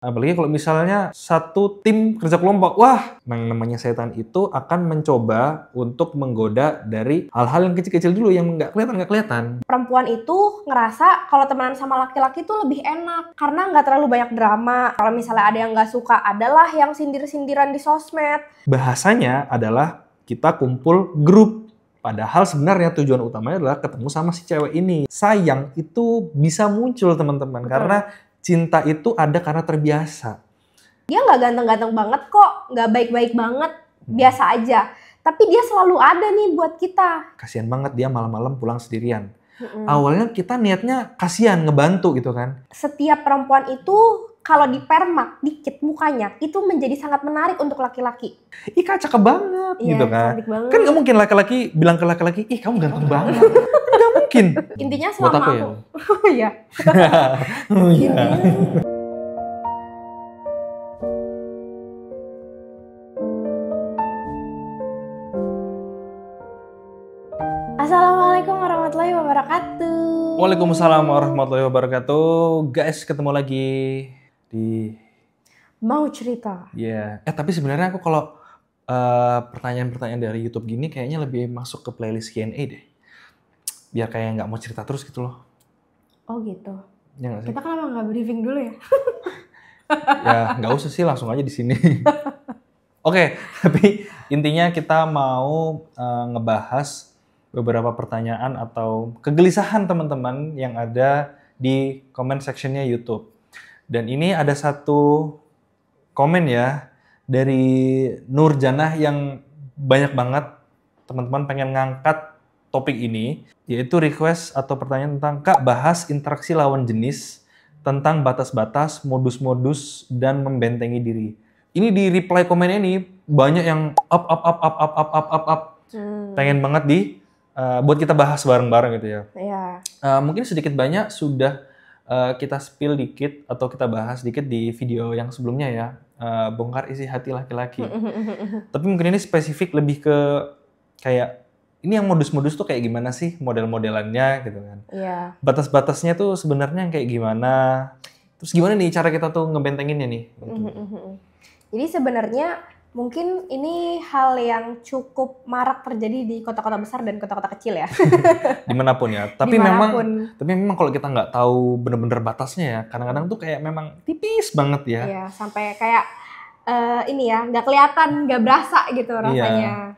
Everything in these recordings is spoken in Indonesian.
Apalagi kalau misalnya satu tim kerja kelompok, wah, yang namanya setan itu akan mencoba untuk menggoda dari hal-hal yang kecil-kecil dulu yang nggak kelihatan. Perempuan itu ngerasa kalau temenan sama laki-laki itu lebih enak karena nggak terlalu banyak drama. Kalau misalnya ada yang nggak suka, adalah yang sindir-sindiran di sosmed. Bahasanya adalah kita kumpul grup. Padahal sebenarnya tujuan utamanya adalah ketemu sama si cewek ini. Sayang itu bisa muncul teman-teman karena cinta itu ada karena terbiasa. Dia nggak ganteng-ganteng banget kok, nggak baik-baik banget, biasa aja. Tapi dia selalu ada nih buat kita. Kasian banget dia malam-malam pulang sendirian. Awalnya kita niatnya kasihan, ngebantu gitu kan. Setiap perempuan itu kalau dipermak dikit mukanya, itu menjadi sangat menarik untuk laki-laki. Ih Kak, cakep banget Iya, gitu kan. cantik banget. Kan nggak mungkin laki-laki bilang ke laki-laki, ih kamu ganteng banget. Nggak mungkin. Intinya Buat selama aku aku. ya. Iya. Oh iya. Assalamualaikum warahmatullahi wabarakatuh. Waalaikumsalam warahmatullahi wabarakatuh. Guys, ketemu lagi di Mau cerita? Tapi sebenarnya aku kalau pertanyaan-pertanyaan dari YouTube gini kayaknya lebih masuk ke playlist Q&A deh. Biar kayak nggak mau cerita terus gitu loh. Oh gitu. Ya nggak sih? Kita kenapa nggak briefing dulu ya? Ya nggak usah sih, langsung aja di sini. Oke, tapi intinya kita mau ngebahas beberapa pertanyaan atau kegelisahan teman-teman yang ada di comment sectionnya YouTube. Dan ini ada satu komen ya dari Nurjanah yang banyak banget teman-teman pengen ngangkat topik ini, yaitu request atau pertanyaan tentang Kak bahas interaksi lawan jenis, tentang batas-batas, modus-modus, dan membentengi diri. Ini di reply komen ini banyak yang up. Pengen banget buat kita bahas bareng-bareng gitu ya. Iya. Mungkin sedikit banyak sudah kita spill dikit atau kita bahas dikit di video yang sebelumnya ya, bongkar isi hati laki-laki. Tapi mungkin ini spesifik lebih ke kayak ini yang modus-modus tuh kayak gimana sih model-modelannya gitu kan. Iya. Batas-batasnya tuh sebenarnya kayak gimana. Terus gimana nih cara kita tuh ngebentenginnya nih. Gitu. Jadi sebenarnya mungkin ini hal yang cukup marak terjadi di kota-kota besar dan kota-kota kecil ya. Dimanapun ya. Tapi memang kalau kita nggak tahu bener-bener batasnya ya, kadang-kadang tuh kayak memang tipis banget ya. Iya, sampai kayak ini ya, nggak kelihatan, nggak berasa gitu rasanya.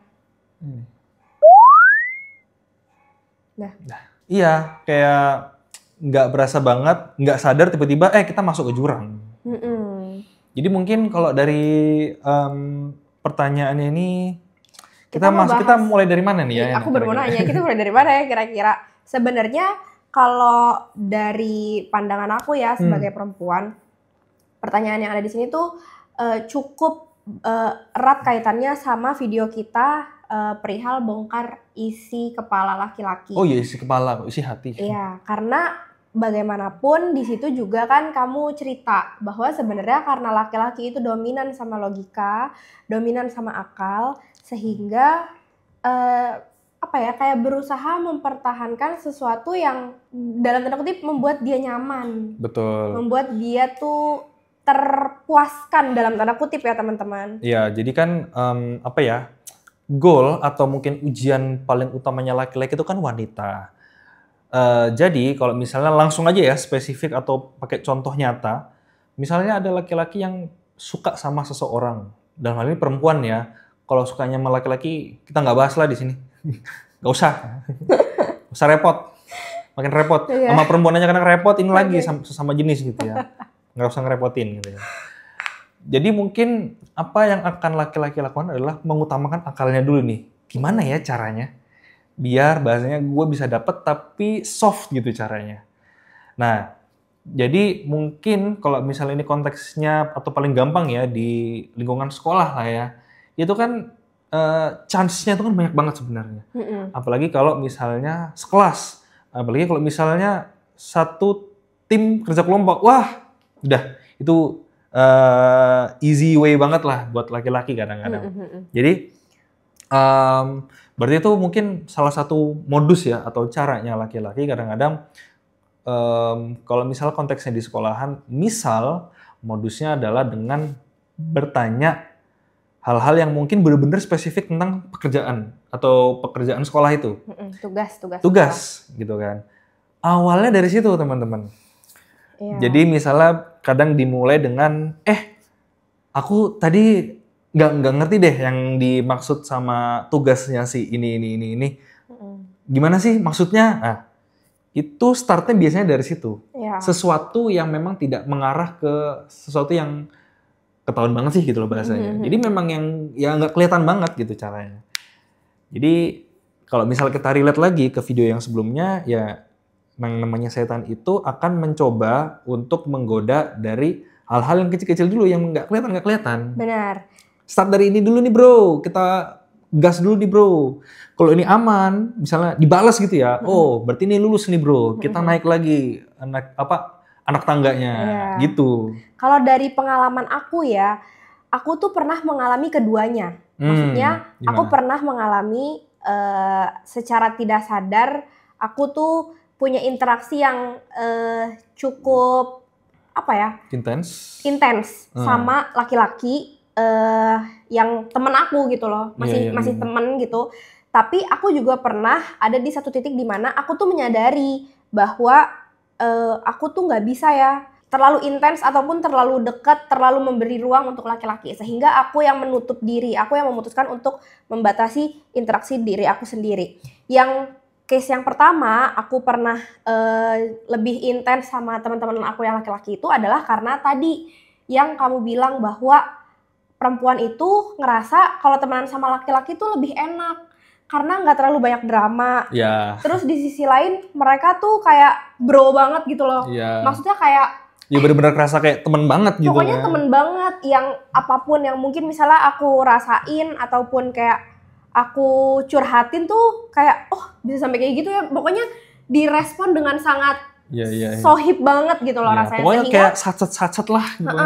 Iya, kayak nggak berasa banget, nggak sadar tiba-tiba kita masuk ke jurang. Jadi mungkin kalau dari pertanyaannya ini kita mulai dari mana nih ya? Aku baru mau nanya, kita mulai dari mana ya kira-kira? Sebenarnya kalau dari pandangan aku ya sebagai perempuan, pertanyaan yang ada di sini tuh cukup erat kaitannya sama video kita perihal bongkar isi kepala laki-laki. Oh iya, isi kepala, isi hati. Iya, karena bagaimanapun di situ juga kan kamu cerita bahwa sebenarnya karena laki-laki itu dominan sama logika, dominan sama akal, sehingga kayak berusaha mempertahankan sesuatu yang dalam tanda kutip membuat dia nyaman. Betul. Membuat dia tuh terpuaskan dalam tanda kutip ya teman-teman. Iya, jadi kan goal atau mungkin ujian paling utamanya laki-laki itu kan wanita. Jadi kalau misalnya langsung aja ya spesifik atau pakai contoh nyata, misalnya ada laki-laki yang suka sama seseorang, dalam hal ini perempuan ya. Kalau sukanya sama laki-laki kita nggak bahas lah di sini, nggak usah repot, makin repot. Sama perempuan aja kadang repot, ini lagi sesama jenis gitu ya, nggak usah ngerepotin gitu ya. Jadi mungkin apa yang akan laki-laki lakukan adalah mengutamakan akalnya dulu nih. Gimana ya caranya? Biar bahasanya gue bisa dapet tapi soft gitu caranya. Nah, jadi mungkin kalau misalnya ini konteksnya atau paling gampang ya di lingkungan sekolah lah ya, itu kan chance-nya itu kan banyak banget sebenarnya. Apalagi kalau misalnya sekelas, apalagi kalau misalnya satu tim kerja kelompok, wah udah itu easy way banget lah buat laki-laki kadang-kadang. Jadi berarti itu mungkin salah satu modus ya atau caranya laki-laki kadang-kadang kalau misalnya konteksnya di sekolahan, misal Modusnya adalah dengan bertanya hal-hal yang mungkin benar-benar spesifik tentang pekerjaan atau pekerjaan sekolah itu. Tugas gitu kan. Awalnya dari situ teman-teman. Iya. Jadi misalnya kadang dimulai dengan aku tadi nggak ngerti deh yang dimaksud sama tugasnya si ini. Gimana sih maksudnya? Nah, itu startnya biasanya dari situ. Iya. Sesuatu yang memang tidak mengarah ke sesuatu yang ketahuan banget sih gitu loh bahasanya. Jadi memang yang ya nggak kelihatan banget gitu caranya. Jadi kalau misal kita relate lagi ke video yang sebelumnya, ya yang namanya setan itu akan mencoba untuk menggoda dari hal-hal yang kecil-kecil dulu yang nggak kelihatan. Benar. Start dari ini dulu nih bro, kita gas dulu nih bro. Kalau ini aman, misalnya dibalas gitu ya, oh berarti ini lulus nih bro, kita naik lagi anak tangganya, gitu. Kalau dari pengalaman aku ya, aku tuh pernah mengalami keduanya. Maksudnya, gimana? aku pernah mengalami secara tidak sadar, aku tuh punya interaksi yang cukup intens sama laki-laki yang temen aku gitu loh, masih temen gitu. Tapi aku juga pernah ada di satu titik di mana aku tuh menyadari bahwa aku tuh nggak bisa ya terlalu intens ataupun terlalu dekat, terlalu memberi ruang untuk laki-laki, sehingga aku yang menutup diri, aku yang memutuskan untuk membatasi interaksi diri aku sendiri. Yang case yang pertama, aku pernah lebih intens sama teman-teman aku yang laki-laki itu adalah karena tadi yang kamu bilang bahwa perempuan itu ngerasa kalau temenan sama laki-laki itu lebih enak karena nggak terlalu banyak drama. Yeah. Terus di sisi lain mereka tuh kayak bro banget gitu loh. Yeah. Maksudnya kayak ya benar-benar kerasa kayak temen banget gitu. Pokoknya temen banget yang apapun yang mungkin misalnya aku rasain ataupun kayak aku curhatin tuh kayak bisa sampai kayak gitu ya. Pokoknya direspon dengan sangat sohib banget gitu loh rasanya. Pokoknya sehingga, kayak sacet-sacet lah gitu.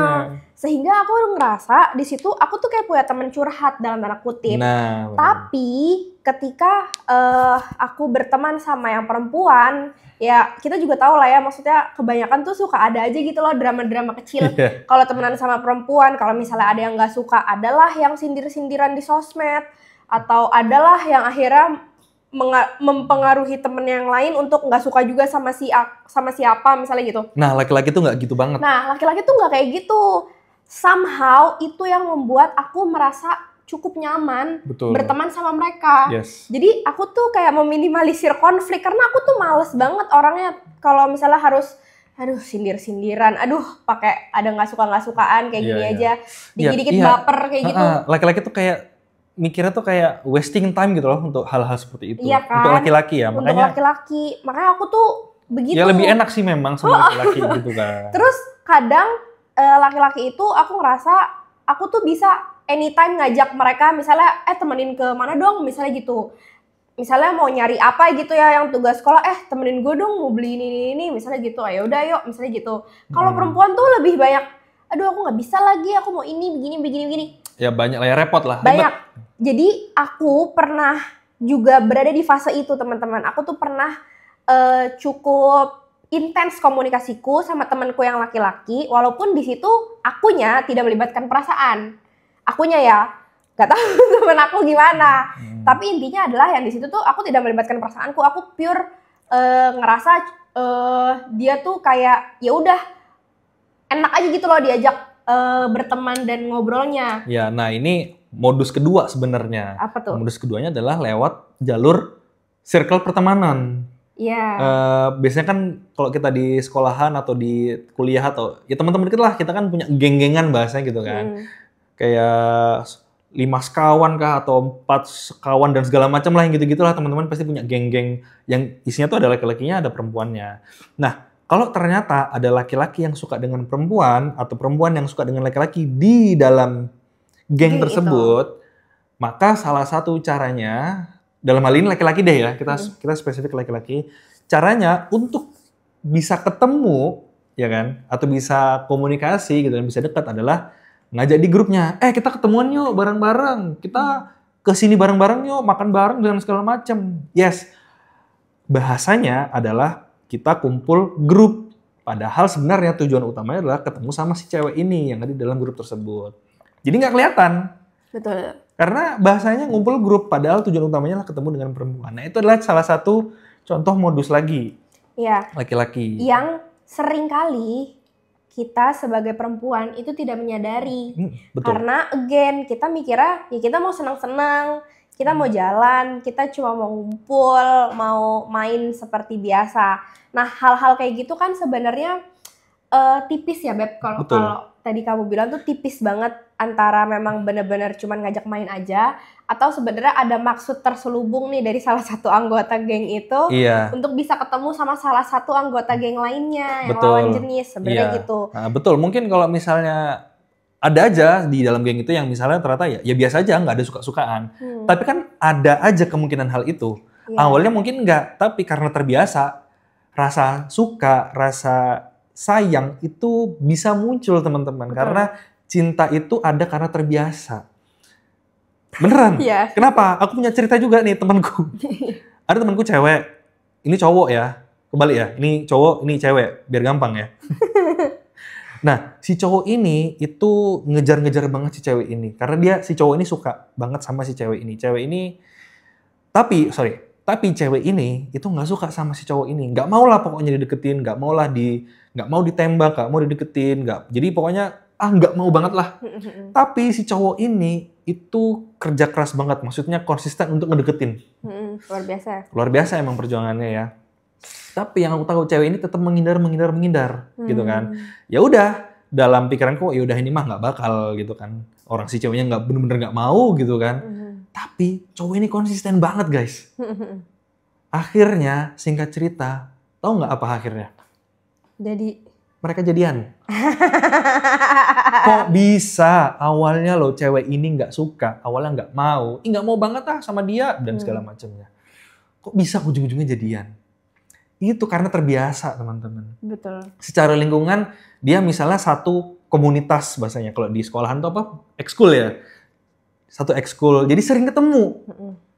Sehingga aku ngerasa di situ aku tuh kayak punya temen curhat dalam tanda kutip. Nah, tapi ketika aku berteman sama yang perempuan, ya kita juga tahu lah ya, maksudnya kebanyakan tuh suka ada aja gitu loh drama-drama kecil. Kalau temenan sama perempuan, kalau misalnya ada yang nggak suka, adalah yang sindir-sindiran di sosmed, atau adalah yang akhirnya mempengaruhi temen yang lain untuk nggak suka juga sama siapa misalnya gitu. Nah laki-laki tuh nggak gitu banget. Nah laki-laki tuh nggak kayak gitu. Somehow itu yang membuat aku merasa cukup nyaman berteman sama mereka. Jadi aku tuh kayak meminimalisir konflik karena aku tuh males banget orangnya kalau misalnya harus sindir-sindiran, pakai ada nggak sukaan kayak gini aja, dikit-dikit baper kayak gitu. Laki-laki tuh kayak mikirnya tuh kayak wasting time gitu loh untuk hal-hal seperti itu. Iya kan? Untuk laki-laki ya, untuk laki-laki. Makanya aku tuh begitu. Ya lebih enak sih memang sama laki-laki gitu kan. Terus kadang laki-laki itu aku ngerasa aku tuh bisa anytime ngajak mereka misalnya temenin ke mana dong misalnya gitu. Misalnya mau nyari apa gitu ya yang tugas sekolah, temenin gue dong mau beli ini misalnya gitu. Ya udah yuk misalnya gitu. Kalau perempuan tuh lebih banyak, aku nggak bisa lagi, aku mau ini begini. Ya banyak lah ya, repot lah. Banyak. Jadi aku pernah juga berada di fase itu teman-teman. Aku tuh pernah cukup intens komunikasiku sama temanku yang laki-laki, walaupun di situ akunya tidak melibatkan perasaan. Akunya ya, nggak tahu temen aku gimana. Tapi intinya adalah yang di situ tuh aku tidak melibatkan perasaanku. Aku pure ngerasa dia tuh kayak ya udah enak aja gitu loh diajak berteman dan ngobrolnya. Ya, nah ini modus kedua sebenarnya. Apa tuh? Modus keduanya adalah lewat jalur circle pertemanan. Iya. Biasanya kan kalau kita di sekolahan atau di kuliah atau ya teman-teman deket lah, kita kan punya geng-gengan bahasanya gitu kan. Kayak 5 sekawan kah atau 4 sekawan dan segala macam lah yang gitu-gitu lah, teman-teman pasti punya geng-geng yang isinya tuh ada laki-lakinya, ada perempuannya. Nah, kalau ternyata ada laki-laki yang suka dengan perempuan atau perempuan yang suka dengan laki-laki di dalam geng tersebut, maka salah satu caranya, dalam hal ini laki-laki deh ya, kita spesifik laki-laki, caranya untuk bisa ketemu, ya kan, atau bisa komunikasi gitu dan bisa dekat adalah ngajak di grupnya, kita ketemuan yuk bareng-bareng, kita kesini bareng-bareng yuk, makan bareng dan segala macam. Yes, bahasanya adalah kita kumpul grup Padahal sebenarnya tujuan utamanya adalah ketemu sama si cewek ini yang ada di dalam grup tersebut. Jadi nggak kelihatan. Betul. Karena bahasanya ngumpul grup, padahal tujuan utamanya adalah ketemu dengan perempuan. Nah, itu adalah salah satu contoh modus lagi. Iya. Laki-laki. Yang sering kali kita sebagai perempuan itu tidak menyadari. Betul. Karena again, kita mikirnya ya kita mau senang-senang, kita mau jalan, kita cuma mau ngumpul, mau main seperti biasa. Nah, hal-hal kayak gitu kan sebenarnya tipis ya, Beb. Kalau tadi kamu bilang tuh tipis banget antara memang benar-benar cuma ngajak main aja atau sebenarnya ada maksud terselubung nih dari salah satu anggota geng itu untuk bisa ketemu sama salah satu anggota geng lainnya yang lawan jenis sebenarnya gitu. Nah, betul. Mungkin kalau misalnya ada aja di dalam geng itu yang misalnya ternyata ya biasa aja, nggak ada suka-sukaan. Tapi kan ada aja kemungkinan hal itu. Awalnya mungkin nggak, tapi karena terbiasa, rasa suka, rasa sayang itu bisa muncul teman-teman. Karena cinta itu ada karena terbiasa. Beneran? Kenapa? Aku punya cerita juga nih temanku. Ada temanku cewek, ini cowok ya, kebalik ya, ini cowok, ini cewek, biar gampang ya. Nah, si cowok ini itu ngejar-ngejar banget si cewek ini. Karena si cowok ini suka banget sama si cewek ini. Tapi cewek ini itu nggak suka sama si cowok ini. Nggak mau lah pokoknya dideketin, nggak mau ditembak, nggak mau dideketin, jadi pokoknya nggak mau banget lah. Tapi si cowok ini itu kerja keras banget, maksudnya konsisten untuk ngedeketin. Luar biasa. Luar biasa emang perjuangannya ya. Tapi yang aku tahu cewek ini tetap menghindar gitu kan. Ya udah, dalam pikiranku ya udah ini mah nggak bakal gitu kan. Orang si ceweknya nggak bener-bener nggak mau gitu kan. Tapi cowok ini konsisten banget guys. Akhirnya singkat cerita, tahu nggak apa akhirnya? Jadi mereka jadian. Kok bisa? Awalnya loh cewek ini nggak suka, awalnya nggak mau banget sama dia dan segala macamnya. Kok bisa ujung-ujungnya jadian? Itu karena terbiasa teman-teman. Betul. Secara lingkungan dia misalnya satu komunitas bahasanya, kalau di sekolahan itu apa? Ekskul ya. Satu ekskul, jadi sering ketemu.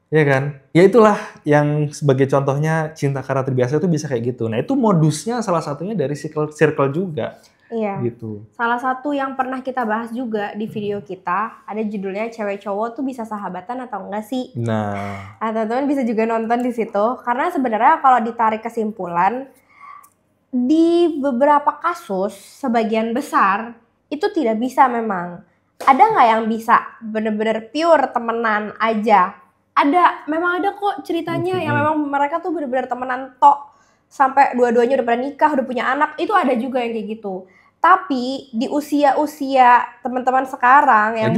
Ya kan? Ya itulah yang sebagai contohnya cinta karena terbiasa itu bisa kayak gitu. Nah itu modusnya salah satunya dari circle juga. Iya. Gitu. Salah satu yang pernah kita bahas juga di video kita, ada judulnya cewek cowok tuh bisa sahabatan atau enggak sih? Nah, teman-teman bisa juga nonton di situ. Karena sebenarnya kalau ditarik kesimpulan, di beberapa kasus sebagian besar itu tidak bisa memang. Ada nggak yang bisa bener-bener pure temenan aja? Memang ada kok ceritanya yang memang mereka tuh bener-bener temenan tok sampai dua-duanya udah pada nikah, udah punya anak, itu ada juga yang kayak gitu. Tapi di usia-usia teman-teman sekarang yang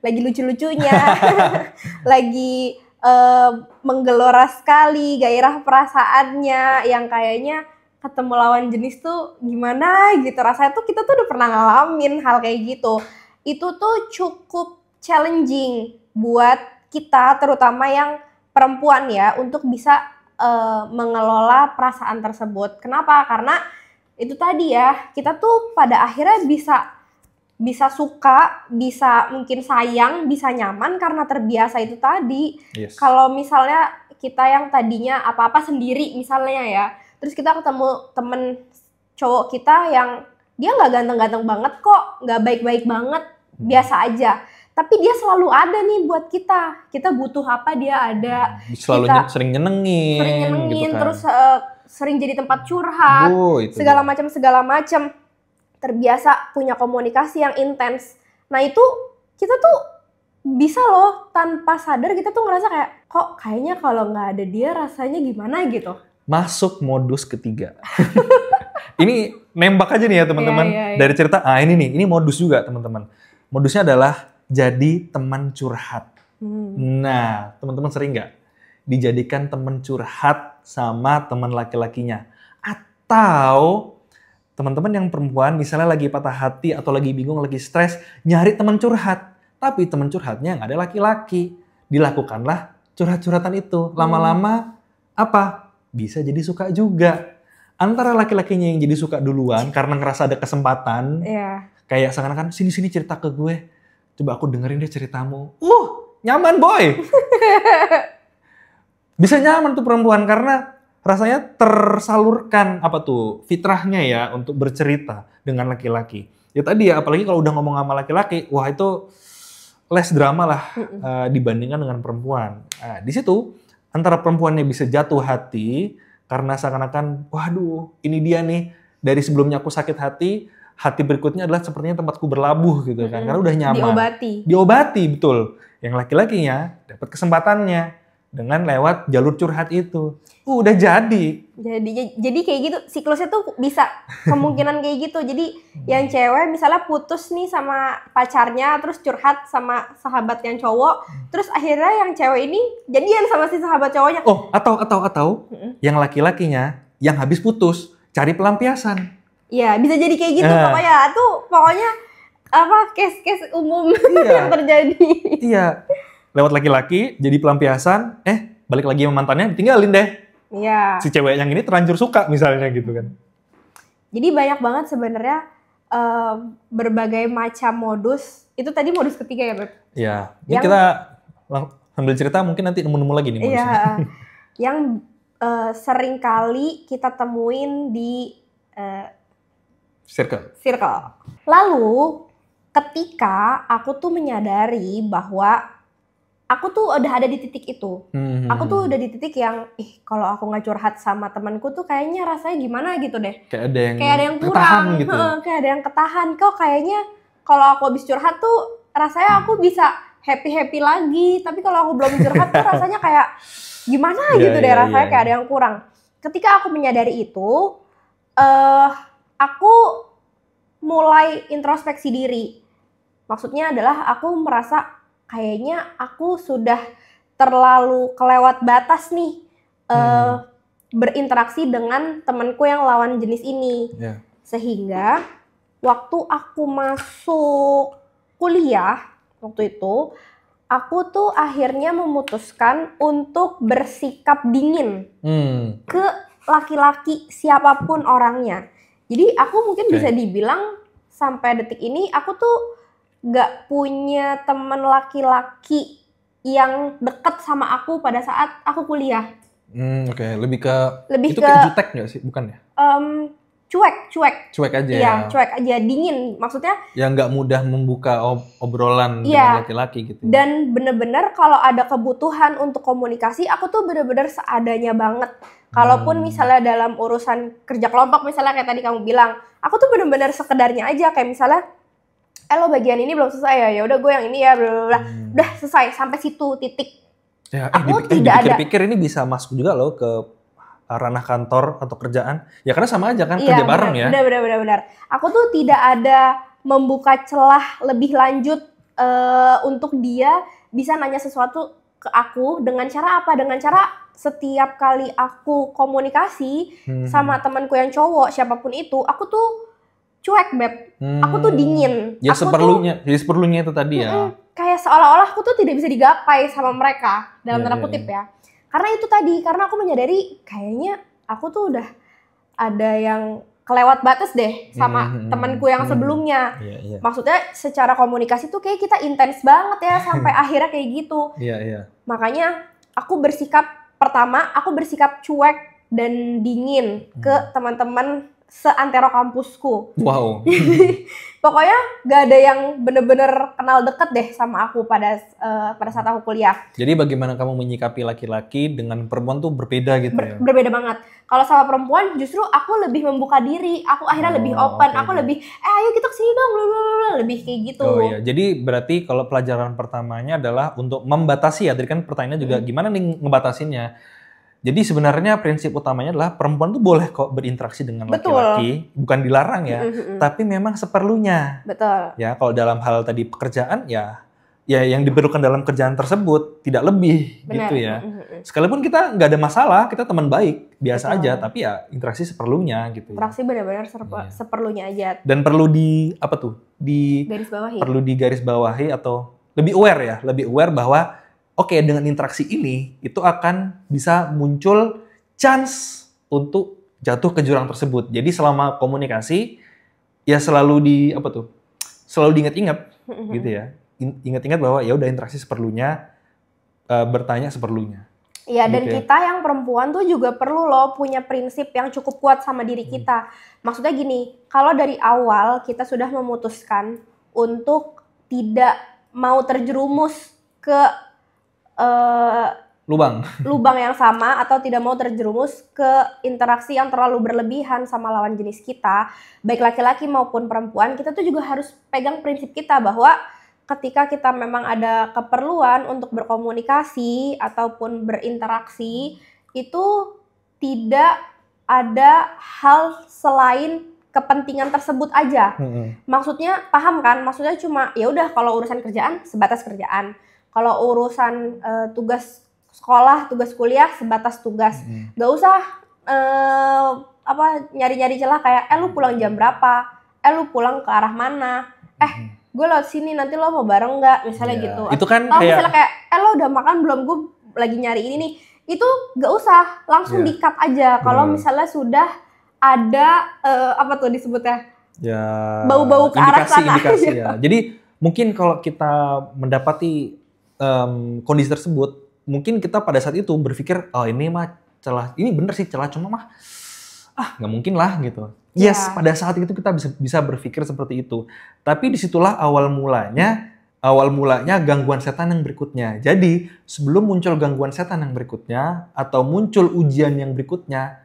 lagi lucu-lucunya, lagi menggelora sekali gairah perasaannya, yang kayaknya ketemu lawan jenis tuh gimana gitu, rasanya tuh kita tuh udah pernah ngalamin hal kayak gitu. Itu tuh cukup challenging buat kita, terutama yang perempuan ya, untuk bisa mengelola perasaan tersebut. Kenapa? Karena itu tadi ya, kita tuh pada akhirnya bisa suka, bisa mungkin sayang, bisa nyaman karena terbiasa itu tadi. Kalau misalnya kita yang tadinya apa-apa sendiri misalnya ya, terus kita ketemu temen cowok kita yang dia nggak ganteng-ganteng banget kok, nggak baik-baik banget, biasa aja. Tapi dia selalu ada nih buat kita. Kita butuh apa dia ada. Selalu sering nyenengin gitu kan. Terus sering jadi tempat curhat, segala macam. Terbiasa punya komunikasi yang intens. Nah itu kita tuh bisa loh tanpa sadar kita tuh ngerasa kayak kok kayaknya kalau nggak ada dia rasanya gimana gitu. Masuk modus ketiga. Ini nembak aja nih ya teman-teman. Dari cerita, ini modus juga teman-teman. Modusnya adalah jadi teman curhat. Nah, teman-teman sering nggak dijadikan teman curhat sama teman laki-lakinya? Atau teman-teman yang perempuan misalnya lagi patah hati atau lagi bingung, lagi stres, nyari teman curhat. Tapi teman curhatnya nggak ada laki-laki. Dilakukanlah curhat-curhatan itu. Lama-lama apa? Bisa jadi suka juga. Antara laki-lakinya yang jadi suka duluan karena ngerasa ada kesempatan. Kayak seakan-akan sini-sini cerita ke gue. Coba aku dengerin deh ceritamu. Nyaman boy. Bisa nyaman tuh perempuan karena rasanya tersalurkan apa tuh fitrahnya ya untuk bercerita dengan laki-laki. Ya tadi ya, apalagi kalau udah ngomong sama laki-laki, wah itu less drama lah dibandingkan dengan perempuan. Nah, di situ antara perempuannya bisa jatuh hati karena seakan-akan, waduh, ini dia nih, dari sebelumnya aku sakit hati, hati berikutnya adalah sepertinya tempatku berlabuh gitu kan, karena udah nyaman. Diobati, betul. Yang laki-lakinya dapat kesempatannya dengan lewat jalur curhat itu. Udah jadi. Jadi kayak gitu, siklusnya tuh bisa kemungkinan kayak gitu. Jadi yang cewek misalnya putus nih sama pacarnya, terus curhat sama sahabat yang cowok, terus akhirnya yang cewek ini jadian sama si sahabat cowoknya. Oh, atau yang laki-lakinya yang habis putus cari pelampiasan. Iya, bisa jadi kayak gitu. Pokoknya apa case-case umum yang terjadi. Iya. Lewat laki-laki jadi pelampiasan, balik lagi sama mantannya ditinggalin deh. Iya. Si cewek yang ini terlanjur suka misalnya gitu kan. Jadi banyak banget sebenarnya berbagai macam modus. Itu tadi modus ketiga ya, Beb? Iya. Ini kita sambil cerita mungkin nanti nemu-nemu lagi nih modusnya. Iya. Yang sering kali kita temuin di circle. Lalu ketika aku tuh menyadari bahwa aku tuh udah ada di titik itu. Aku tuh udah di titik yang, kalau aku nggak curhat sama temanku tuh kayaknya rasanya gimana gitu deh. Kayak ada yang kurang ketahan gitu. Kayak ada yang ketahan. Kok kayaknya kalau aku habis curhat tuh rasanya aku bisa happy lagi. Tapi kalau aku belum curhat tuh rasanya kayak gimana gitu deh rasanya kayak ada yang kurang. Ketika aku menyadari itu, aku mulai introspeksi diri. Maksudnya adalah aku merasa kayaknya aku sudah terlalu kelewat batas nih berinteraksi dengan temanku yang lawan jenis ini. Sehingga waktu aku masuk kuliah waktu itu, aku tuh akhirnya memutuskan untuk bersikap dingin ke laki-laki siapapun orangnya. Jadi aku mungkin bisa dibilang sampai detik ini aku tuh gak punya teman laki-laki yang deket sama aku pada saat aku kuliah. Lebih ke jutek nggak sih, bukan ya? Cuek aja. Iya, cuek aja, dingin. Maksudnya yang nggak mudah membuka obrolan dengan laki-laki gitu. Dan bener-bener kalau ada kebutuhan untuk komunikasi, aku tuh bener-bener seadanya banget. Kalaupun misalnya dalam urusan kerja kelompok, misalnya kayak tadi kamu bilang, aku tuh bener-bener sekedarnya aja, kayak misalnya lo bagian ini belum selesai ya udah gue yang ini ya, udah selesai sampai situ titik. Dipikir-pikir ini bisa masuk juga loh ke ranah kantor atau kerjaan. Ya karena sama aja kan, kerja bareng ya. Benar. Aku tuh tidak ada membuka celah lebih lanjut untuk dia bisa nanya sesuatu ke aku dengan cara apa? Dengan cara setiap kali aku komunikasi sama temanku yang cowok siapapun itu, aku tuh cuek, Beb. Aku tuh dingin. Ya seperlunya itu tadi ya. Kayak seolah-olah aku tuh tidak bisa digapai sama mereka dalam tanda kutip ya. Karena itu tadi, karena aku menyadari kayaknya aku tuh udah ada yang kelewat batas deh sama temanku yang sebelumnya. Maksudnya secara komunikasi tuh kayak kita intens banget ya sampai akhirnya kayak gitu. Makanya aku bersikap cuek dan dingin ke teman-teman seantero kampusku. Wow. Pokoknya gak ada yang bener-bener kenal deket deh sama aku pada saat aku kuliah. Jadi bagaimana kamu menyikapi laki-laki dengan perempuan tuh berbeda gitu ya? Berbeda banget. Kalau sama perempuan justru aku lebih membuka diri, aku akhirnya lebih open, aku lebih ayo kita kesini dong, lebih kayak gitu. Oh iya, jadi berarti kalau pelajaran pertamanya adalah untuk membatasi ya, tadi kan pertanyaannya juga gimana nih ngebatasinnya. Jadi sebenarnya prinsip utamanya adalah perempuan tuh boleh kok berinteraksi dengan laki-laki, bukan dilarang ya, tapi memang seperlunya. Betul. Ya, kalau dalam hal tadi pekerjaan ya yang diperlukan dalam kerjaan tersebut, tidak lebih. Benar. Gitu ya. Sekalipun kita nggak ada masalah, kita teman baik, biasa aja, tapi ya interaksi seperlunya gitu. Interaksi benar-benar seperlunya aja. Dan perlu garis bawahi atau lebih aware bahwa oke, dengan interaksi ini itu akan bisa muncul chance untuk jatuh ke jurang tersebut. Jadi selama komunikasi ya selalu diingat-ingat gitu ya. Ingat-ingat bahwa ya udah interaksi seperlunya, bertanya seperlunya. Iya, dan gitu ya. kita yang perempuan tuh juga perlu loh punya prinsip yang cukup kuat sama diri kita. Maksudnya gini, kalau dari awal kita sudah memutuskan untuk tidak mau terjerumus ke Lubang. lubang yang sama atau tidak mau terjerumus ke interaksi yang terlalu berlebihan sama lawan jenis kita, baik laki-laki maupun perempuan, kita tuh juga harus pegang prinsip kita bahwa ketika kita memang ada keperluan untuk berkomunikasi ataupun berinteraksi, itu tidak ada hal selain kepentingan tersebut aja. Maksudnya paham kan? Maksudnya cuma ya udah kalau urusan kerjaan sebatas kerjaan. Kalau urusan tugas sekolah, tugas kuliah sebatas tugas. Gak usah nyari-nyari celah kayak lu pulang jam berapa? Lu pulang ke arah mana? Gue lewat sini, nanti lo mau bareng nggak? Misalnya gitu. Itu kan misalnya kayak, lo udah makan belum? Gue lagi nyari ini nih. Itu nggak usah, langsung di-cut aja. Kalau misalnya sudah ada, apa tuh disebutnya? Ya, bau-bau ke arah sana. Indikasi ya. Jadi mungkin kalau kita mendapati kondisi tersebut, mungkin kita pada saat itu berpikir, oh ini mah celah, ini bener sih celah, cuma mah nggak mungkin lah gitu. Yes, pada saat itu kita bisa berpikir seperti itu. Tapi disitulah awal mulanya gangguan setan yang berikutnya. Jadi sebelum muncul gangguan setan yang berikutnya atau muncul ujian yang berikutnya,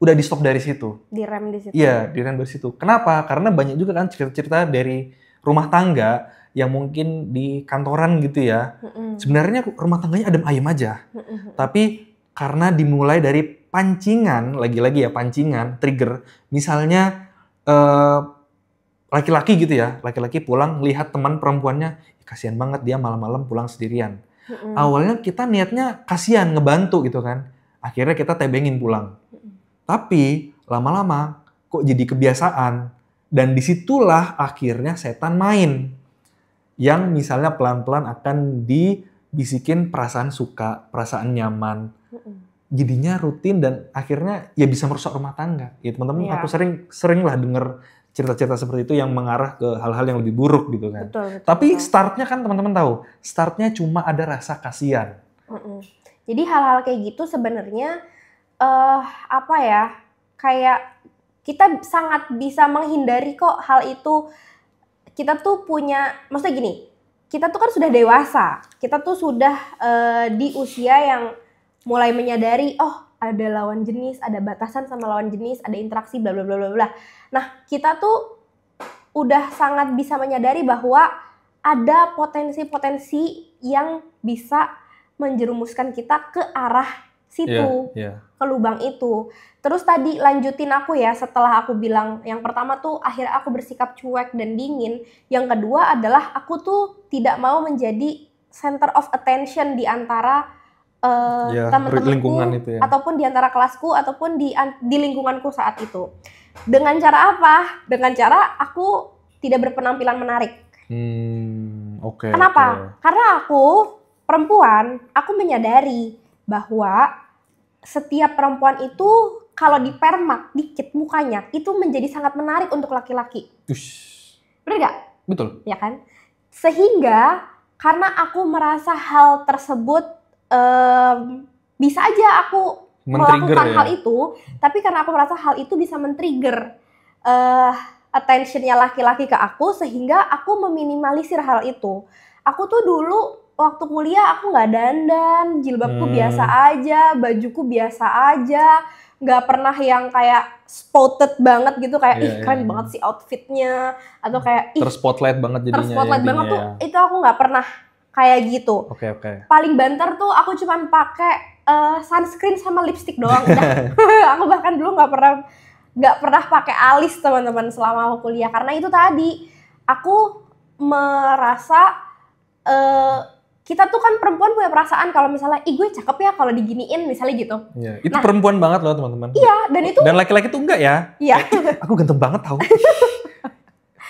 udah di stop dari situ. Direm di situ. Iya, direm dari situ. Kenapa? Karena banyak juga kan cerita-cerita dari rumah tangga yang mungkin di kantoran gitu ya. Sebenarnya rumah tangganya adem ayem aja. Tapi karena dimulai dari pancingan, lagi-lagi ya pancingan, trigger. Misalnya laki-laki gitu ya, laki-laki pulang lihat teman perempuannya, kasihan banget dia malam-malam pulang sendirian. Awalnya kita niatnya kasihan, ngebantu gitu kan. Akhirnya kita tebengin pulang. Tapi lama-lama kok jadi kebiasaan. Dan disitulah akhirnya setan main. Yang misalnya pelan-pelan akan dibisikin perasaan suka, perasaan nyaman. Jadinya rutin dan akhirnya ya bisa merusak rumah tangga. Ya teman-teman, aku sering lah denger cerita-cerita seperti itu yang mengarah ke hal-hal yang lebih buruk gitu kan. Betul. Tapi startnya kan teman-teman tahu, startnya cuma ada rasa kasihan. Jadi hal-hal kayak gitu sebenarnya kayak kita sangat bisa menghindari kok hal itu. Kita tuh punya, maksudnya gini, kita tuh kan sudah dewasa, kita tuh sudah di usia yang mulai menyadari, oh ada lawan jenis, ada batasan sama lawan jenis, ada interaksi, bla bla bla bla bla. Nah, kita tuh udah sangat bisa menyadari bahwa ada potensi-potensi yang bisa menjerumuskan kita ke arah situ, ke lubang itu. Terus tadi lanjutin aku ya, setelah aku bilang yang pertama tuh akhirnya aku bersikap cuek dan dingin. Yang kedua adalah aku tuh tidak mau menjadi center of attention di antara teman-temanku ataupun di antara kelasku ataupun di lingkunganku saat itu. Dengan cara apa? Dengan cara aku tidak berpenampilan menarik. Kenapa? Karena aku perempuan, aku menyadari bahwa setiap perempuan itu kalau dipermak dikit mukanya itu menjadi sangat menarik untuk laki-laki. Bener gak? Betul. Ya kan? Sehingga karena aku merasa hal tersebut bisa aja aku melakukan hal itu, tapi karena aku merasa hal itu bisa men-trigger attention-nya laki-laki ke aku, sehingga aku meminimalisir hal itu. Aku tuh dulu waktu kuliah aku nggak dandan, jilbabku biasa aja, bajuku biasa aja, nggak pernah yang kayak spotted banget gitu, kayak keren banget sih outfitnya, atau kayak terspotlight banget jadinya. Terspotlight banget tuh, itu aku nggak pernah kayak gitu. Paling banter tuh aku cuman pakai sunscreen sama lipstick doang. Aku bahkan dulu nggak pernah pakai alis teman-teman selama aku kuliah, karena itu tadi aku merasa kita tuh kan perempuan punya perasaan kalau misalnya, gue cakep ya kalau diginiin misalnya gitu. Itu perempuan banget loh teman-teman. Iya, dan laki-laki tuh enggak ya. Iya. Aku ganteng banget tau.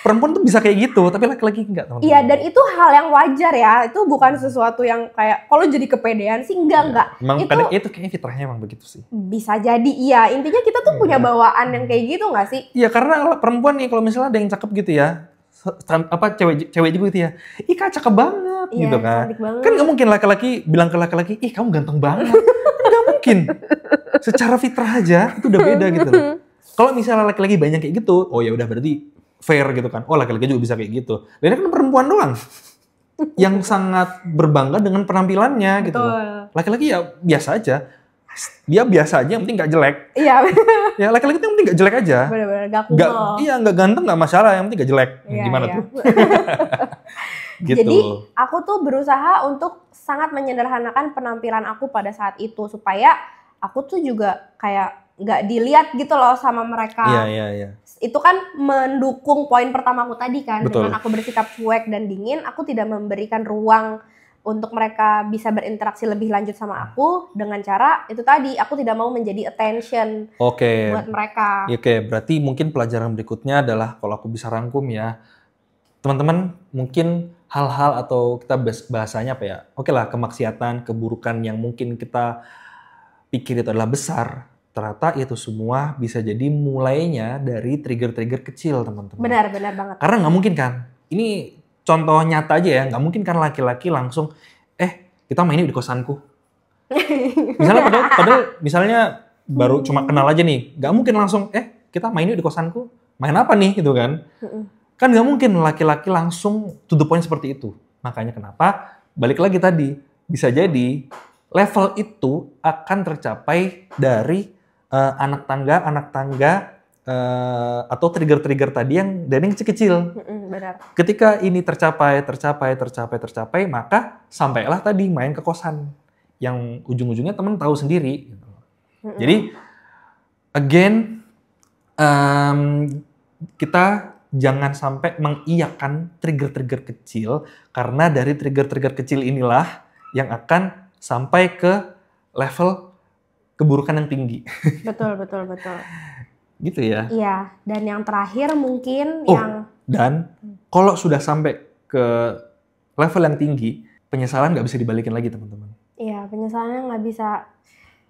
Perempuan tuh bisa kayak gitu, tapi laki-laki enggak, teman-teman. Iya, dan itu hal yang wajar ya. Itu bukan sesuatu yang kayak kalau jadi kepedean sih, enggak. Emang itu kayaknya fitrahnya emang begitu sih. Bisa jadi, iya. Intinya kita tuh punya bawaan yang kayak gitu nggak sih? Iya, karena perempuan nih kalau misalnya ada yang cakep gitu ya, cewek juga gitu ya. Ih Kak cakep banget Iya, gitu kan. cantik banget. Kan nggak mungkin laki-laki bilang ke laki-laki, ih kamu ganteng banget. Nggak mungkin. Secara fitrah aja itu udah beda gitu loh. Kalau misalnya laki-laki banyak kayak gitu, oh ya udah berarti fair gitu kan. Oh laki-laki juga bisa kayak gitu. Dan ini kan perempuan doang yang sangat berbangga dengan penampilannya gitu loh. Laki-laki ya biasa aja. Dia biasa aja, yang penting nggak jelek. Iya. Ya laki-laki itu yang penting nggak jelek aja. Bener-bener gak kumal. Iya nggak ganteng nggak masalah, yang penting nggak jelek. Iya, Gimana iya. tuh? Gitu. Jadi aku tuh berusaha untuk sangat menyederhanakan penampilan aku pada saat itu supaya aku tuh juga kayak nggak dilihat gitu loh sama mereka. Iya. Itu kan mendukung poin pertama aku tadi kan. Betul. Dengan aku bersikap cuek dan dingin, aku tidak memberikan ruang untuk mereka bisa berinteraksi lebih lanjut sama aku dengan cara itu tadi, aku tidak mau menjadi attention Oke. buat mereka. Oke, berarti mungkin pelajaran berikutnya adalah kalau aku bisa rangkum ya, teman-teman mungkin hal-hal atau kita bahasanya apa ya? Oke lah, kemaksiatan, keburukan yang mungkin kita pikir itu adalah besar, ternyata itu semua bisa jadi mulainya dari trigger-trigger kecil, teman-teman. Benar banget. Karena nggak mungkin kan, ini contoh nyata aja ya, nggak mungkin kan laki-laki langsung, kita main di kosanku. Misalnya padahal misalnya baru cuma kenal aja nih, nggak mungkin langsung, kita main di kosanku, main apa nih gitu kan? Kan nggak mungkin laki-laki langsung to the point seperti itu. Makanya kenapa, balik lagi tadi, bisa jadi level itu akan tercapai dari anak tangga, atau trigger-trigger tadi yang dari yang kecil-kecil. Benar. Ketika ini tercapai, maka sampailah tadi main ke kosan. Yang ujung-ujungnya teman tahu sendiri. Jadi, again, kita jangan sampai mengiyakan trigger-trigger kecil, karena dari trigger-trigger kecil inilah yang akan sampai ke level keburukan yang tinggi. Betul. Gitu ya. Iya, dan yang terakhir mungkin Dan kalau sudah sampai ke level yang tinggi, penyesalan nggak bisa dibalikin lagi, teman-teman. Iya, penyesalannya nggak bisa.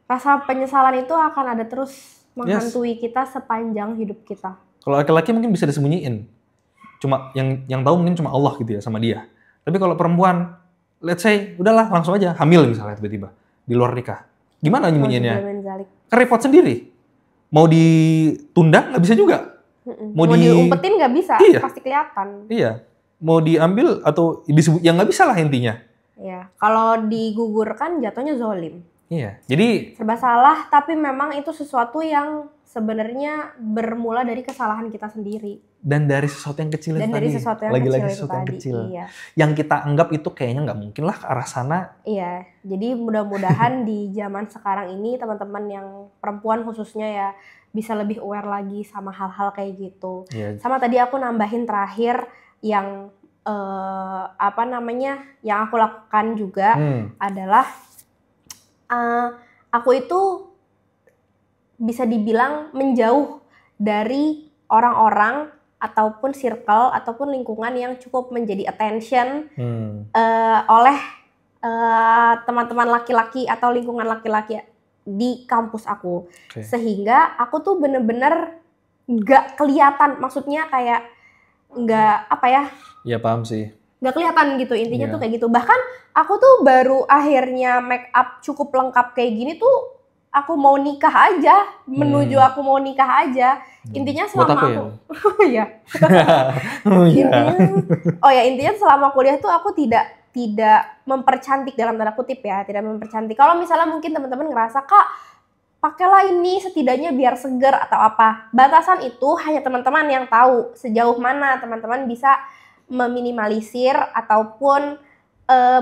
Rasa penyesalan itu akan ada terus menghantui kita sepanjang hidup kita. Kalau laki-laki mungkin bisa disembunyiin. Cuma yang tahu mungkin cuma Allah gitu ya sama dia. Tapi kalau perempuan, let's say, udahlah langsung aja hamil misalnya tiba-tiba di luar nikah. Gimana nyembunyiinnya? Kan repot sendiri. Mau ditunda nggak bisa juga. Mau diumpetin nggak bisa, pasti kelihatan. Iya. Mau diambil atau disebut, ya nggak bisa lah intinya. Iya. Kalau digugurkan jatuhnya zolim. Iya. Jadi serba salah, tapi memang itu sesuatu yang sebenarnya bermula dari kesalahan kita sendiri. Dan dari sesuatu yang kecil Dan dari sesuatu yang lagi-lagi kecil sesuatu yang tadi. kecil. Iya. Yang kita anggap itu kayaknya nggak mungkin lah ke arah sana. Iya. Jadi mudah-mudahan di zaman sekarang ini teman-teman yang perempuan khususnya ya bisa lebih aware lagi sama hal-hal kayak gitu. Iya. Sama tadi aku nambahin terakhir yang yang aku lakukan juga adalah aku itu bisa dibilang menjauh dari orang-orang ataupun circle ataupun lingkungan yang cukup menjadi attention oleh teman-teman laki-laki atau lingkungan laki-laki di kampus aku. Sehingga aku tuh bener-bener gak kelihatan, maksudnya kayak gak Iya paham sih. Gak kelihatan gitu intinya tuh kayak gitu. Bahkan aku tuh baru akhirnya make up cukup lengkap kayak gini tuh aku mau nikah aja, menuju aku mau nikah aja. Intinya selama intinya selama kuliah tuh aku tidak mempercantik dalam tanda kutip ya, tidak mempercantik. Kalau misalnya mungkin teman-teman ngerasa, Kak, pakailah ini setidaknya biar seger atau apa. Batasan itu hanya teman-teman yang tahu sejauh mana teman-teman bisa meminimalisir ataupun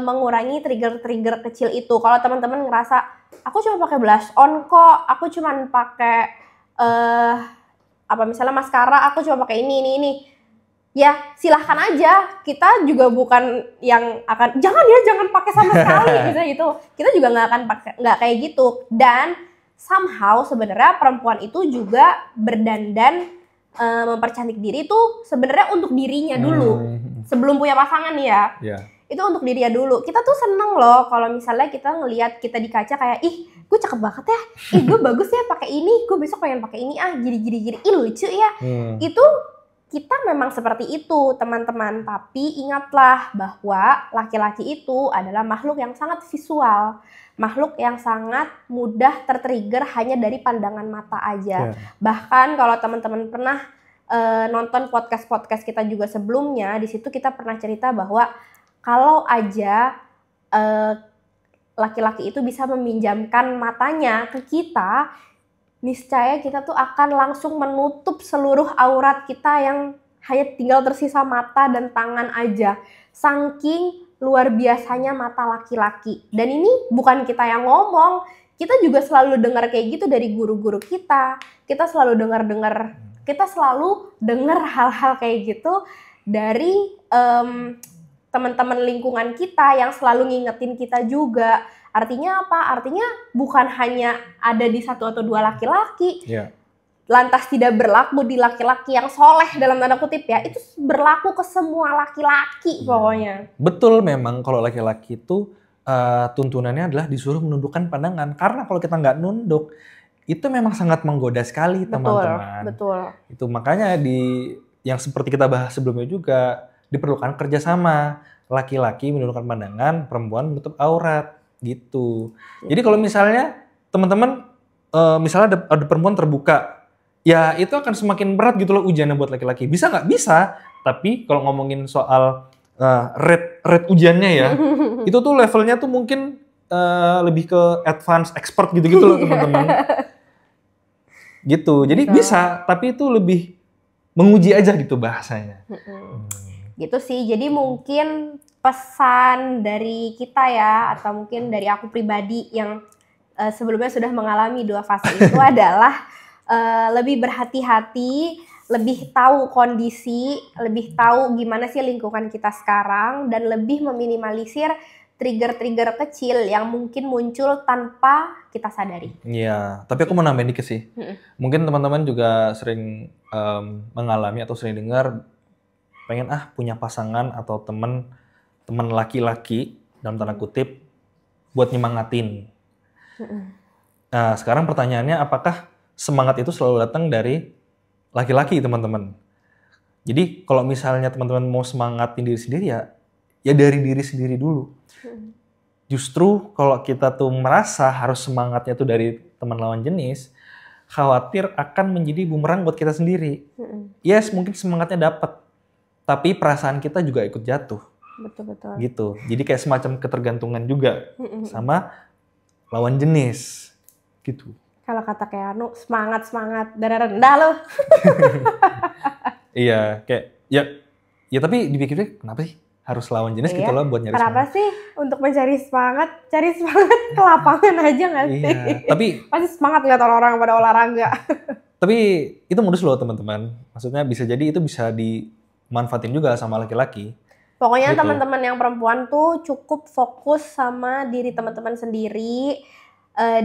mengurangi trigger-trigger kecil itu. Kalau teman-teman ngerasa, aku cuma pakai blush on kok, aku cuma pakai misalnya maskara, aku cuma pakai ini. Ya silahkan aja, kita juga bukan yang akan jangan pakai sama sekali misalnya gitu. Kita juga nggak kayak gitu. Dan somehow sebenarnya perempuan itu juga berdandan mempercantik diri itu sebenarnya untuk dirinya dulu sebelum punya pasangan ya. Itu untuk dirinya dulu. Kita tuh seneng loh kalau misalnya kita ngelihat kita di kaca kayak, ih gue cakep banget ya, ih gue bagus ya pakai ini, gue besok pengen pakai ini gini, ih lucu ya. Itu kita memang seperti itu teman-teman, tapi ingatlah bahwa laki-laki itu adalah makhluk yang sangat visual, makhluk yang sangat mudah tertrigger hanya dari pandangan mata aja. Bahkan kalau teman-teman pernah nonton podcast kita juga sebelumnya, di situ kita pernah cerita bahwa kalau aja laki-laki itu bisa meminjamkan matanya ke kita, niscaya kita tuh akan langsung menutup seluruh aurat kita yang hanya tinggal tersisa mata dan tangan aja. Saking luar biasanya mata laki-laki. Dan ini bukan kita yang ngomong, kita juga selalu dengar kayak gitu dari guru-guru kita. Kita selalu dengar hal-hal kayak gitu dari teman-teman lingkungan kita yang selalu ngingetin kita juga. Artinya apa? Artinya bukan hanya ada di satu atau dua laki-laki. Lantas tidak berlaku di laki-laki yang soleh dalam tanda kutip ya. Itu berlaku ke semua laki-laki pokoknya. Betul, memang kalau laki-laki itu tuntunannya adalah disuruh menundukkan pandangan. Karena kalau kita nggak nunduk, itu memang sangat menggoda sekali teman-teman. Betul. Itu makanya yang seperti kita bahas sebelumnya juga, diperlukan kerjasama. Laki-laki menundukkan pandangan, perempuan menutup aurat. Gitu. Jadi kalau misalnya teman-teman misalnya ada perempuan terbuka, ya itu akan semakin berat gitu loh ujiannya buat laki-laki. Bisa nggak? Bisa. Tapi kalau ngomongin soal rate ujiannya ya, itu tuh levelnya tuh mungkin lebih ke advance, expert gitu-gitu loh teman-teman. Gitu. Jadi bisa, tapi itu lebih menguji aja gitu bahasanya. Gitu sih. Jadi mungkin pesan dari kita ya, atau mungkin dari aku pribadi yang sebelumnya sudah mengalami dua fase itu adalah lebih berhati-hati, lebih tahu kondisi, lebih tahu gimana sih lingkungan kita sekarang, dan lebih meminimalisir trigger-trigger kecil yang mungkin muncul tanpa kita sadari. Iya, tapi aku mau nambahin dikit sih. Mungkin teman-teman juga sering mengalami atau sering dengar pengen punya pasangan atau teman laki-laki dalam tanda kutip buat nyemangatin. Nah, sekarang pertanyaannya, apakah semangat itu selalu datang dari laki-laki, teman-teman? Jadi kalau misalnya teman-teman mau semangatin diri sendiri ya dari diri sendiri dulu. Justru kalau kita tuh merasa harus semangatnya tuh dari teman lawan jenis, khawatir akan menjadi bumerang buat kita sendiri. Yes, mungkin semangatnya dapat, tapi perasaan kita juga ikut jatuh. Betul. Gitu. Jadi kayak semacam ketergantungan juga sama lawan jenis. Gitu. Kalau kata kayak semangat, darah rendah loh. Iya, kayak ya tapi dipikir-pikir kenapa sih harus lawan jenis gitu loh buat nyari kenapa semangat. sih untuk mencari semangat, cari semangat ke lapangan aja nggak sih? Iya, tapi pasti semangat nggak orang pada olahraga. Tapi itu modus loh teman-teman. Maksudnya bisa jadi itu bisa dimanfaatin juga sama laki-laki. Pokoknya gitu. Teman-teman yang perempuan tuh cukup fokus sama diri teman-teman sendiri,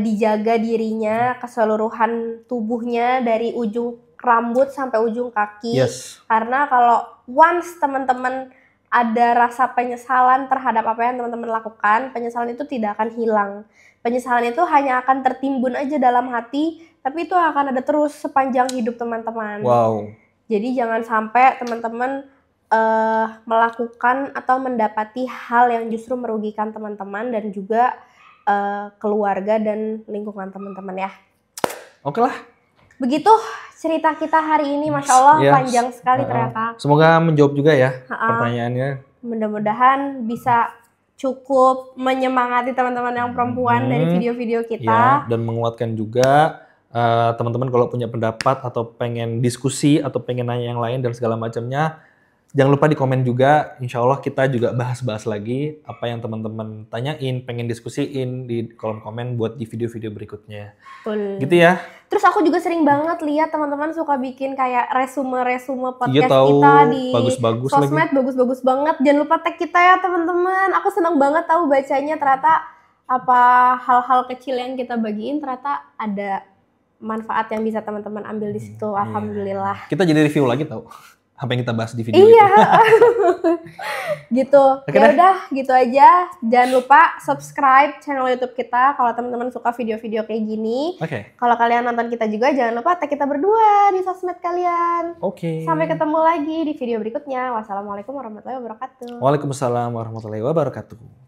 dijaga dirinya, keseluruhan tubuhnya dari ujung rambut sampai ujung kaki. Karena kalau once teman-teman ada rasa penyesalan terhadap apa yang teman-teman lakukan, penyesalan itu tidak akan hilang. Penyesalan itu hanya akan tertimbun aja dalam hati, tapi itu akan ada terus sepanjang hidup teman-teman. Wow. Jadi jangan sampai teman-teman melakukan atau mendapati hal yang justru merugikan teman-teman dan juga keluarga dan lingkungan teman-teman ya. Oke lah. Begitu cerita kita hari ini, Masya Allah panjang sekali ternyata. Semoga menjawab juga ya pertanyaannya. Mudah-mudahan bisa cukup menyemangati teman-teman yang perempuan dari video-video kita. Ya, dan menguatkan juga teman-teman kalau punya pendapat atau pengen diskusi atau pengen nanya yang lain dan segala macamnya. Jangan lupa di komen juga, insya Allah kita juga bahas-bahas lagi apa yang teman-teman tanyain, pengen diskusiin di kolom komen buat di video-video berikutnya. Betul. Gitu ya. Terus aku juga sering banget lihat teman-teman suka bikin kayak resume podcast tahu, kita di bagus-bagus sosmed, lagi. bagus-bagus banget. Jangan lupa tag kita ya teman-teman. Aku senang banget tahu bacanya, ternyata apa hal-hal kecil yang kita bagiin ternyata ada manfaat yang bisa teman-teman ambil di situ. Alhamdulillah. Kita jadi review lagi tau. apa yang kita bahas di video Iya. itu. Gitu. Oke Ya deh. udah, gitu aja. Jangan lupa subscribe channel YouTube kita kalau teman-teman suka video-video kayak gini. Oke. Kalau kalian nonton kita juga, jangan lupa tag kita berdua di sosmed kalian. Oke. Sampai ketemu lagi di video berikutnya. Wassalamualaikum warahmatullahi wabarakatuh. Waalaikumsalam warahmatullahi wabarakatuh.